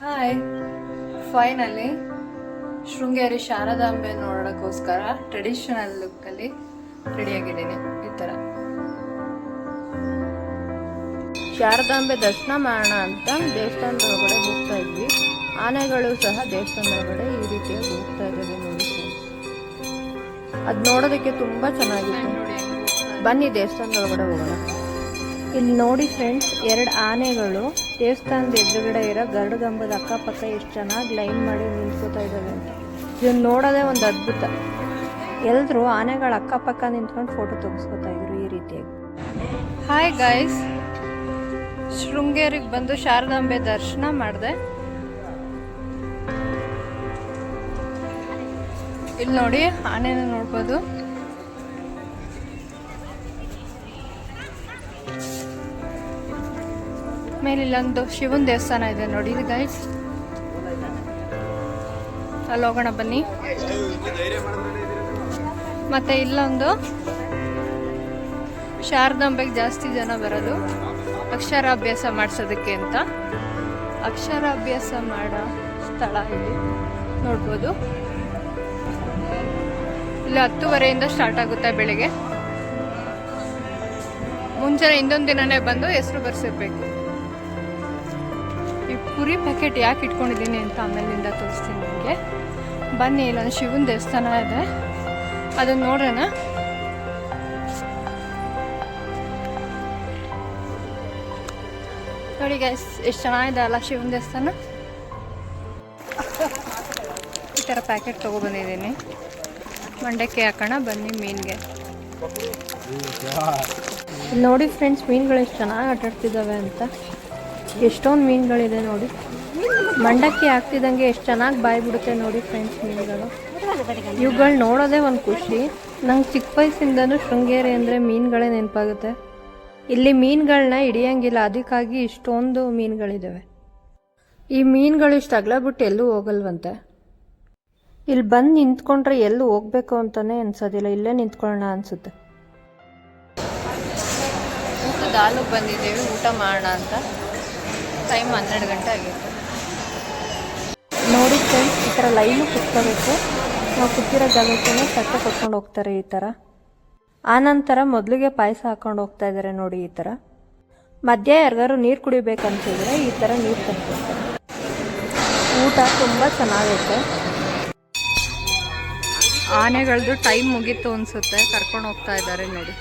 Hi, finally Sringeri ಶಾರದಾಂಬೆ ನೋಡೋಕ್ಕೋಸ್ಕರ traditional ಲುಕ್ಕಲ್ಲಿ ರೆಡಿಯಾಗಿದ್ದೀನಿ. ಈ ಥರ ಶಾರದಾಂಬೆ ದರ್ಶನ ಮಾಡೋಣ ಅಂತ ದೇವಸ್ಥಾನದ ಒಳಗಡೆ ಹೋಗ್ತಾ ಇದ್ವಿ. ಆನೆಗಳು ಸಹ ದೇವಸ್ಥಾನದ ಒಳಗಡೆ ಈ ರೀತಿಯಾಗಿ ಹೋಗ್ತಾ ಇದ್ದಾವೆ ನೋಡಿ. ಅದು ನೋಡೋದಕ್ಕೆ ತುಂಬ ಚೆನ್ನಾಗಿತ್ತು. ಬನ್ನಿ ದೇವಸ್ಥಾನದ ಒಳಗಡೆ ಹೋಗೋಣ. ಇಲ್ಲಿ ನೋಡಿ ಫ್ರೆಂಡ್ಸ್, 2 ಆನೆಗಳು ದೇವಸ್ಥಾನದ ಎದುರುಗಡೆ ಇರೋ ಗರುಡಗಂಬದ ಅಕ್ಕಪಕ್ಕ ಎಷ್ಟು ಚೆನ್ನಾಗಿ ಲೈನ್ ಮಾಡಿ ನಿಂತ್ಕೋತಾ ಇದ್ದಾವೆ ಅಂತ. ಇದನ್ನು ನೋಡೋದೇ ಒಂದು ಅದ್ಭುತ. ಎಲ್ಲರೂ ಆನೆಗಳ ಅಕ್ಕಪಕ್ಕ ನಿಂತ್ಕೊಂಡು ಫೋಟೋ ತೆಗೆಸ್ಕೋತಾ ಇದ್ರು ಈ ರೀತಿಯಾಗಿ. ಹಾಯ್ ಗೈಸ್, ಶೃಂಗೇರಿಗೆ ಬಂದು ಶಾರದಾಂಬೆ ದರ್ಶನ ಮಾಡಿದೆ. ಇಲ್ಲಿ ನೋಡಿ ಆನೆನ ನೋಡ್ಬೋದು. ಮೇಲೆ ಇಲ್ಲೊಂದು ಶಿವನ ದೇವಸ್ಥಾನ ಇದೆ ನೋಡಿ ಗೈಸ್. ಅಲ್ಲಿ ಹೋಗೋಣ ಬನ್ನಿ. ಮತ್ತೆ ಇಲ್ಲೊಂದು ಶಾರದಾಂಬೆಗೆ ಜಾಸ್ತಿ ಜನ ಬರೋದು ಅಕ್ಷರಾಭ್ಯಾಸ ಮಾಡಿಸೋದಕ್ಕೆ ಅಂತ. ಅಕ್ಷರಾಭ್ಯಾಸ ಮಾಡೋ ಸ್ಥಳ ಇಲ್ಲಿ ನೋಡ್ಬೋದು. ಇಲ್ಲಿ 10:30 ಸ್ಟಾರ್ಟ್ ಆಗುತ್ತೆ ಬೆಳಿಗ್ಗೆ. ಮುಂಚೆನೆ ಇನ್ನೊಂದು ದಿನನೇ ಬಂದು ಹೆಸರು ಬರ್ಸಿರ್ಬೇಕು. ಈ ಪುರಿ ಪ್ಯಾಕೆಟ್ ಯಾಕೆ ಇಟ್ಕೊಂಡಿದ್ದೀನಿ ಅಂತ ಆಮೇಲಿಂದ ತೋರಿಸ್ತೀನಿ ನಿಮಗೆ. ಬನ್ನಿ, ಇಲ್ಲೊಂದು ಶಿವನ ದೇವಸ್ಥಾನ ಇದೆ, ಅದನ್ನು ನೋಡೋಣ. ನೋಡಿ ಗೈಸ್, ಎಷ್ಟು ಚೆನ್ನಾಗಿದೆ ಅಲ್ಲ ಶಿವನ ದೇವಸ್ಥಾನ. ಈ ಥರ ಪ್ಯಾಕೆಟ್ ತೊಗೊಬಂದಿದ್ದೀನಿ. ಮಂಡಕ್ಕಿ ಹಾಕೋಣ ಬನ್ನಿ ಮೀನಿಗೆ. ನೋಡಿ ಫ್ರೆಂಡ್ಸ್, ಮೀನುಗಳು ಎಷ್ಟು ಚೆನ್ನಾಗಿ ಆಟಾಡ್ತಿದ್ದಾವೆ ಅಂತ. ಎಷ್ಟೊಂದು ಮೀನುಗಳಿದೆ ನೋಡಿ. ಮಂಡಕ್ಕಿ ಹಾಕ್ತಿದ್ದಂಗೆ ಎಷ್ಟು ಚೆನ್ನಾಗಿ ಬಾಯಿ ಬಿಡುತ್ತೆ ನೋಡಿ ಫ್ರೆಂಡ್ಸ್ ಮೀನುಗಳು. ಇವುಗಳು ನೋಡೋದೇ ಒಂದು ಖುಷಿ. ನಂಗೆ ಚಿಕ್ಕ ವಯಸ್ಸಿಂದನೂ ಶೃಂಗೇರಿ ಅಂದರೆ ಮೀನುಗಳೇ ನೆನಪಾಗುತ್ತೆ. ಇಲ್ಲಿ ಮೀನುಗಳನ್ನ ಹಿಡಿಯಂಗಿಲ್ಲ, ಅದಕ್ಕಾಗಿ ಇಷ್ಟೊಂದು ಮೀನುಗಳಿದ್ದಾವೆ. ಈ ಮೀನುಗಳು ಇಷ್ಟು ಅಗಲ ಬಿಟ್ಟು ಎಲ್ಲೂ ಹೋಗಲ್ವಂತೆ. ಇಲ್ಲಿ ಬಂದು ನಿಂತ್ಕೊಂಡ್ರೆ ಎಲ್ಲೂ ಹೋಗ್ಬೇಕು ಅಂತಲೇ ಅನ್ಸೋದಿಲ್ಲ, ಇಲ್ಲೇ ನಿಂತ್ಕೊಳ್ಳೋಣ ಅನಿಸುತ್ತೆ. ಊಟದ ಹಾಲಿಗೆ ಬಂದಿದ್ದೀವಿ ಊಟ ಮಾಡೋಣ ಅಂತ. ಟೈಮ್ 12 ಗಂಟೆ ಆಗಿತ್ತು ನೋಡಿ ಫ್ರೆಂಡ್ಸ್. ಈ ಥರ ಲೈನು ಕುತ್ಕೋಬೇಕು. ನಾವು ಕೂತಿರೋ ಜಾಗಕ್ಕೆ ತಟ್ಟೆ ಕೊಟ್ಕೊಂಡು ಹೋಗ್ತಾರೆ ಈ ಥರ. ಆನಂತರ ಮೊದಲಿಗೆ ಪಾಯಸ ಹಾಕೊಂಡು ಹೋಗ್ತಾ ಇದ್ದಾರೆ ನೋಡಿ ಈ ಥರ. ಮಧ್ಯ ಯಾರಿಗಾರು ನೀರು ಕುಡಿಬೇಕಂತಿದ್ರೆ ಈ ಥರ ನೀರು ತಂದ್ಕೊಡ್ತಾರೆ. ಊಟ ತುಂಬ ಚೆನ್ನಾಗೈತೆ. ಆನೆಗಳದ್ದು ಟೈಮ್ ಮುಗೀತು ಅನಿಸುತ್ತೆ, ಕರ್ಕೊಂಡು ಹೋಗ್ತಾ ಇದ್ದಾರೆ ನೋಡಿ.